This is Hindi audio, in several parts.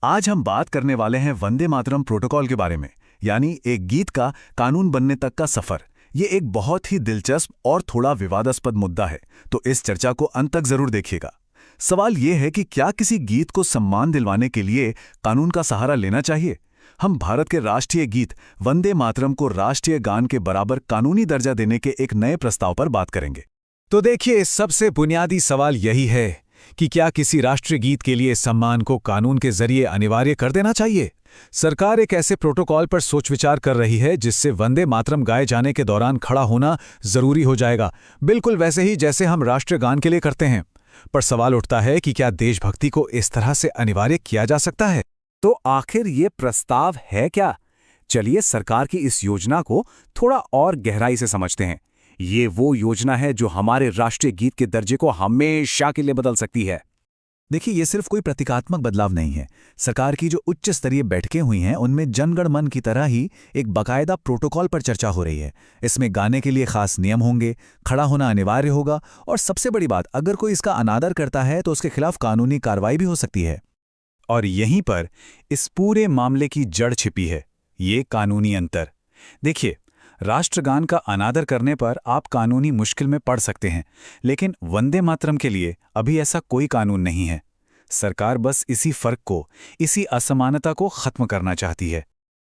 आज हम बात करने वाले हैं वंदे मातरम प्रोटोकॉल के बारे में, यानी एक गीत का कानून बनने तक का सफर। ये एक बहुत ही दिलचस्प और थोड़ा विवादास्पद मुद्दा है, तो इस चर्चा को अंत तक जरूर देखिएगा। सवाल ये है कि क्या किसी गीत को सम्मान दिलवाने के लिए कानून का सहारा लेना चाहिए? हम भारत के राष्ट्रीय गीत वंदे मातरम को राष्ट्रीय गान के बराबर कानूनी दर्जा देने के एक नए प्रस्ताव पर बात करेंगे। तो देखिए, सबसे बुनियादी सवाल यही है कि क्या किसी राष्ट्रीय गीत के लिए सम्मान को कानून के जरिए अनिवार्य कर देना चाहिए। सरकार एक ऐसे प्रोटोकॉल पर सोच विचार कर रही है जिससे वंदे मातरम गाए जाने के दौरान खड़ा होना जरूरी हो जाएगा, बिल्कुल वैसे ही जैसे हम राष्ट्रीय गान के लिए करते हैं। पर सवाल उठता है कि क्या देशभक्ति को इस तरह से अनिवार्य किया जा सकता है? तो आखिर ये प्रस्ताव है क्या? चलिए सरकार की इस योजना को थोड़ा और गहराई से समझते हैं। ये वो योजना है जो हमारे राष्ट्रीय गीत के दर्जे को हमेशा के लिए बदल सकती है। देखिए, ये सिर्फ कोई प्रतीकात्मक बदलाव नहीं है। सरकार की जो उच्च स्तरीय बैठकें हुई हैं, उनमें जनगण मन की तरह ही एक बाकायदा प्रोटोकॉल पर चर्चा हो रही है। इसमें गाने के लिए खास नियम होंगे, खड़ा होना अनिवार्य होगा, और सबसे बड़ी बात, अगर कोई इसका अनादर करता है तो उसके खिलाफ कानूनी कार्रवाई भी हो सकती है। और यहीं पर इस पूरे मामले की जड़ छिपी है, ये कानूनी अंतर। देखिए, राष्ट्रगान का अनादर करने पर आप कानूनी मुश्किल में पड़ सकते हैं, लेकिन वंदे मातरम के लिए अभी ऐसा कोई कानून नहीं है। सरकार बस इसी फर्क को, इसी असमानता को खत्म करना चाहती है।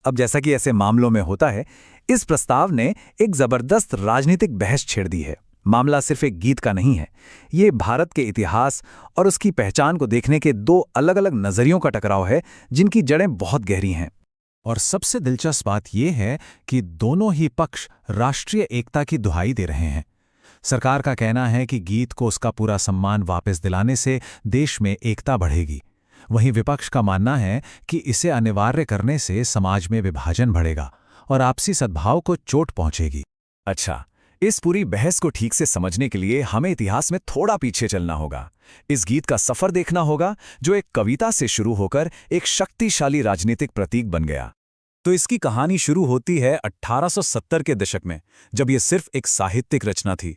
अब जैसा कि ऐसे मामलों में होता है, इस प्रस्ताव ने एक जबरदस्त राजनीतिक बहस छेड़ दी है। मामला सिर्फ एक गीत का नहीं है, ये भारत के इतिहास और उसकी पहचान को देखने के दो अलग अलग नजरियों का टकराव है, जिनकी जड़ें बहुत गहरी हैं। और सबसे दिलचस्प बात यह है कि दोनों ही पक्ष राष्ट्रीय एकता की दुहाई दे रहे हैं। सरकार का कहना है कि गीत को उसका पूरा सम्मान वापस दिलाने से देश में एकता बढ़ेगी। वहीं विपक्ष का मानना है कि इसे अनिवार्य करने से समाज में विभाजन बढ़ेगा और आपसी सद्भाव को चोट पहुंचेगी। अच्छा, इस पूरी बहस को ठीक से समझने के लिए हमें इतिहास में थोड़ा पीछे चलना होगा। इस गीत का सफर देखना होगा, जो एक कविता से शुरू होकर एक शक्तिशाली राजनीतिक प्रतीक बन गया। तो इसकी कहानी शुरू होती है 1870 के दशक में, जब यह सिर्फ एक साहित्यिक रचना थी।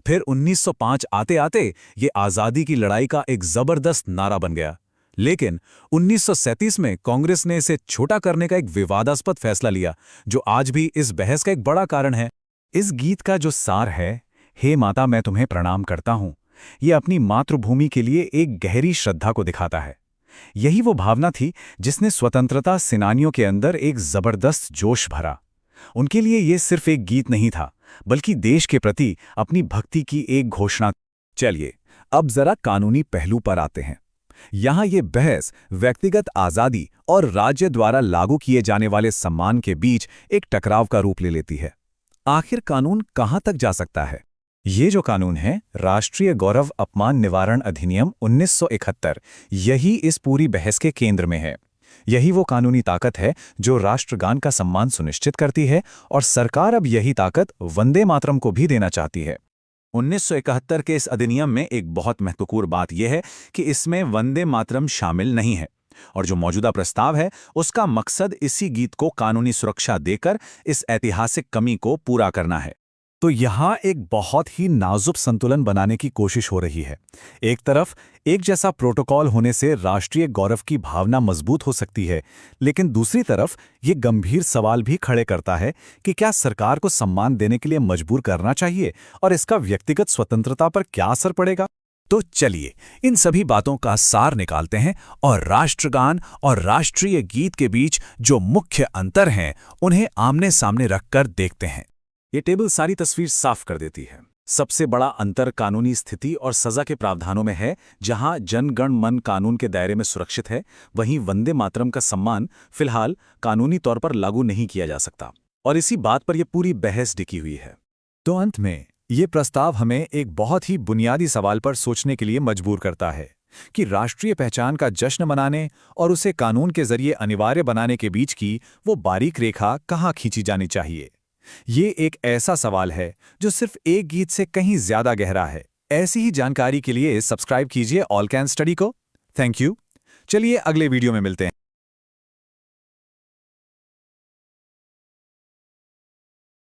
फिर 1905 आते आते ये आज़ादी की लड़ाई का एक जबरदस्त नारा बन गया। लेकिन 1937 में कांग्रेस ने इसे छोटा करने का एक विवादास्पद फैसला लिया, जो आज भी इस बहस का एक बड़ा कारण है। इस गीत का जो सार है, हे माता मैं तुम्हें प्रणाम करता हूं, यह अपनी मातृभूमि के लिए एक गहरी श्रद्धा को दिखाता है। यही वो भावना थी जिसने स्वतंत्रता सेनानियों के अंदर एक जबरदस्त जोश भरा। उनके लिए यह सिर्फ एक गीत नहीं था, बल्कि देश के प्रति अपनी भक्ति की एक घोषणा। चलिए, अब जरा कानूनी पहलू पर आते हैं। यहां यह बहस व्यक्तिगत आजादी और राज्य द्वारा लागू किए जाने वाले सम्मान के बीच एक टकराव का रूप ले लेती है। आखिर कानून कहां तक जा सकता है? ये जो कानून है, राष्ट्रीय गौरव अपमान निवारण अधिनियम 1971, यही इस पूरी बहस के केंद्र में है। यही वो कानूनी ताकत है जो राष्ट्रगान का सम्मान सुनिश्चित करती है, और सरकार अब यही ताकत वंदे मातरम को भी देना चाहती है। 1971 के इस अधिनियम में एक बहुत महत्वपूर्ण बात यह है कि इसमें वंदे मातरम शामिल नहीं है, और जो मौजूदा प्रस्ताव है उसका मकसद इसी गीत को कानूनी सुरक्षा देकर इस ऐतिहासिक कमी को पूरा करना है। तो यहाँ एक बहुत ही नाजुक संतुलन बनाने की कोशिश हो रही है। एक तरफ एक जैसा प्रोटोकॉल होने से राष्ट्रीय गौरव की भावना मजबूत हो सकती है, लेकिन दूसरी तरफ ये गंभीर सवाल भी खड़े करता है कि क्या सरकार को सम्मान देने के लिए मजबूर करना चाहिए, और इसका व्यक्तिगत स्वतंत्रता पर क्या असर पड़ेगा। तो चलिए, इन सभी बातों का सार निकालते हैं और राष्ट्रगान और राष्ट्रीय गीत के बीच जो मुख्य अंतर हैं, उन्हें आमने सामने रखकर देखते हैं। ये टेबल सारी तस्वीर साफ कर देती है। सबसे बड़ा अंतर कानूनी स्थिति और सजा के प्रावधानों में है। जहां जन गण मन कानून के दायरे में सुरक्षित है, वहीं वंदे मातरम का सम्मान फिलहाल कानूनी तौर पर लागू नहीं किया जा सकता, और इसी बात पर यह पूरी बहस टिकी हुई है। तो अंत में ये प्रस्ताव हमें एक बहुत ही बुनियादी सवाल पर सोचने के लिए मजबूर करता है कि राष्ट्रीय पहचान का जश्न मनाने और उसे कानून के जरिए अनिवार्य बनाने के बीच की वो बारीक रेखा कहाँ खींची जानी चाहिए। ये एक ऐसा सवाल है जो सिर्फ एक गीत से कहीं ज्यादा गहरा है। ऐसी ही जानकारी के लिए सब्सक्राइब कीजिए ऑल कैन स्टडी को। Thank you. चलिए अगले वीडियो में मिलते हैं।